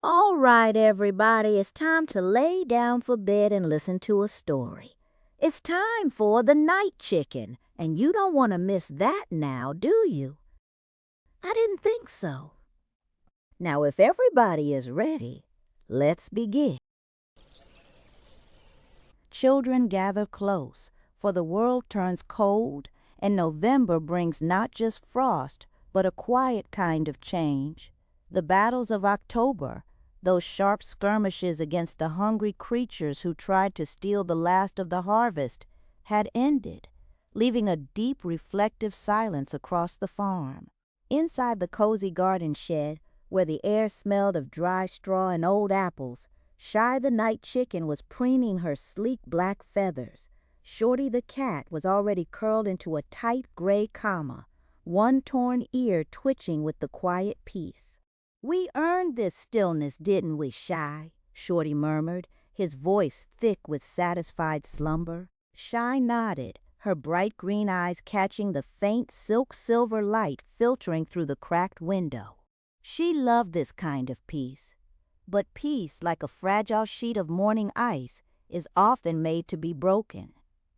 All right, everybody, it's time to lay down for bed and listen to a story. It's time for The Night Chicken, and you don't want to miss that now, do you? I didn't think so. Now, if everybody is ready, let's begin. Children gather close, for the world turns cold, and November brings not just frost, but a quiet kind of change. The battles of October, those sharp skirmishes against the hungry creatures who tried to steal the last of the harvest, had ended, leaving a deep reflective silence across the farm. Inside the cozy garden shed, where the air smelled of dry straw and old apples, Shy the night chicken was preening her sleek black feathers. Shorty the cat was already curled into a tight gray comma, one torn ear twitching with the quiet peace. "We earned this stillness, didn't we, Shy?" Shorty murmured, his voice thick with satisfied slumber. Shy nodded, her bright green eyes catching the faint silk-silver light filtering through the cracked window. She loved this kind of peace. But peace, like a fragile sheet of morning ice, is often made to be broken.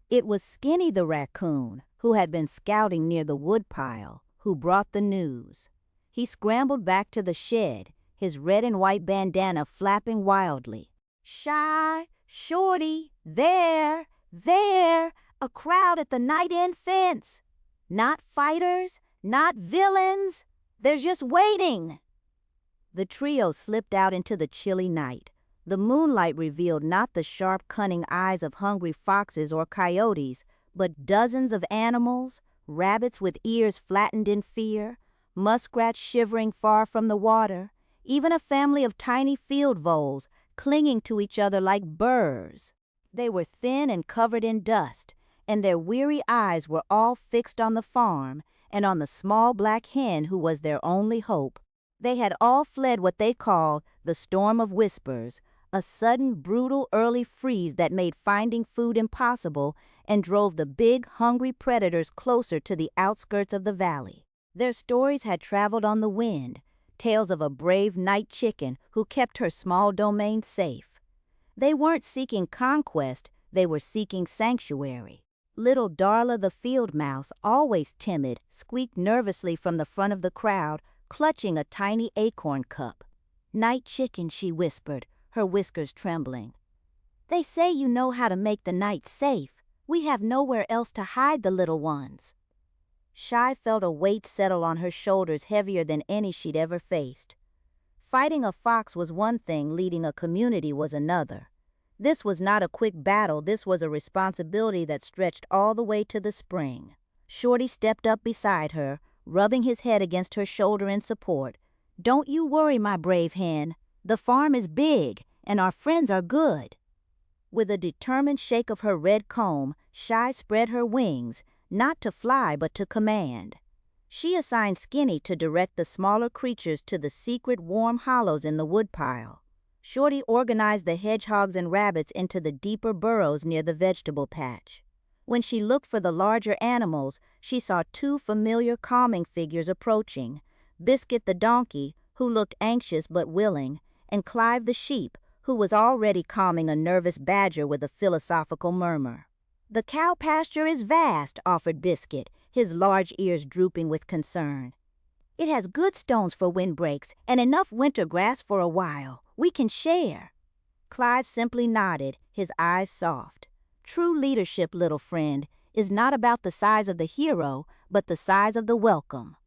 It was Skinny the raccoon, who had been scouting near the woodpile, who brought the news. He scrambled back to the shed, his red and white bandana flapping wildly. "Shy, Shorty, there, a crowd at the night end fence. Not fighters, not villains, they're just waiting." The trio slipped out into the chilly night. The moonlight revealed not the sharp, cunning eyes of hungry foxes or coyotes, but dozens of animals, rabbits with ears flattened in fear, muskrats shivering far from the water, even a family of tiny field voles clinging to each other like burrs. They were thin and covered in dust, and their weary eyes were all fixed on the farm and on the small black hen who was their only hope. They had all fled what they called the storm of whispers, a sudden, brutal early freeze that made finding food impossible and drove the big, hungry predators closer to the outskirts of the valley. Their stories had traveled on the wind, tales of a brave night chicken who kept her small domain safe. They weren't seeking conquest, they were seeking sanctuary. Little Darla the field mouse, always timid, squeaked nervously from the front of the crowd, clutching a tiny acorn cup. "Night chicken," she whispered, her whiskers trembling. "They say you know how to make the night safe. We have nowhere else to hide the little ones." Shy felt a weight settle on her shoulders heavier than any she'd ever faced. Fighting a fox was one thing, leading a community was another. This was not a quick battle, this was a responsibility that stretched all the way to the spring. Shorty stepped up beside her, rubbing his head against her shoulder in support. "Don't you worry, my brave hen. The farm is big, and our friends are good." With a determined shake of her red comb, Shy spread her wings, not to fly but to command. She assigned Skinny to direct the smaller creatures to the secret warm hollows in the woodpile. Shorty organized the hedgehogs and rabbits into the deeper burrows near the vegetable patch. When she looked for the larger animals, she saw two familiar calming figures approaching, Biscuit the donkey, who looked anxious but willing, and Clive the sheep, who was already calming a nervous badger with a philosophical murmur. "The cow pasture is vast," offered Biscuit, his large ears drooping with concern. "It has good stones for windbreaks and enough winter grass for a while. We can share." Clive simply nodded, his eyes soft. True leadership, little friend, is not about the size of the hero, but the size of the welcome.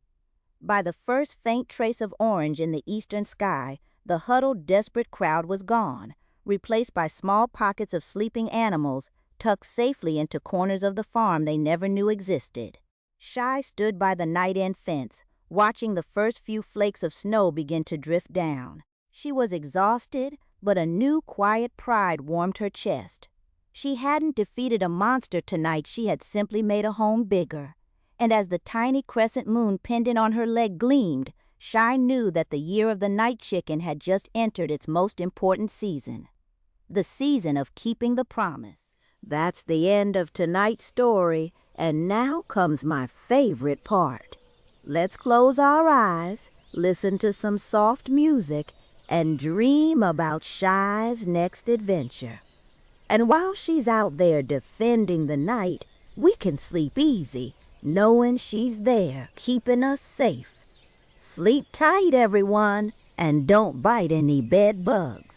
By the first faint trace of orange in the eastern sky, the huddled, desperate crowd was gone, replaced by small pockets of sleeping animals tucked safely into corners of the farm they never knew existed. Shy stood by the night end fence, watching the first few flakes of snow begin to drift down. She was exhausted, but a new quiet pride warmed her chest. She hadn't defeated a monster tonight, she had simply made a home bigger. And as the tiny crescent moon pendant on her leg gleamed, Shy knew that the year of the night chicken had just entered its most important season. The season of keeping the promise. That's the end of tonight's story, and now comes my favorite part. Let's close our eyes, listen to some soft music, and dream about Shy's next adventure. And while she's out there defending the night, we can sleep easy, knowing she's there, keeping us safe. Sleep tight, everyone, and don't bite any bed bugs.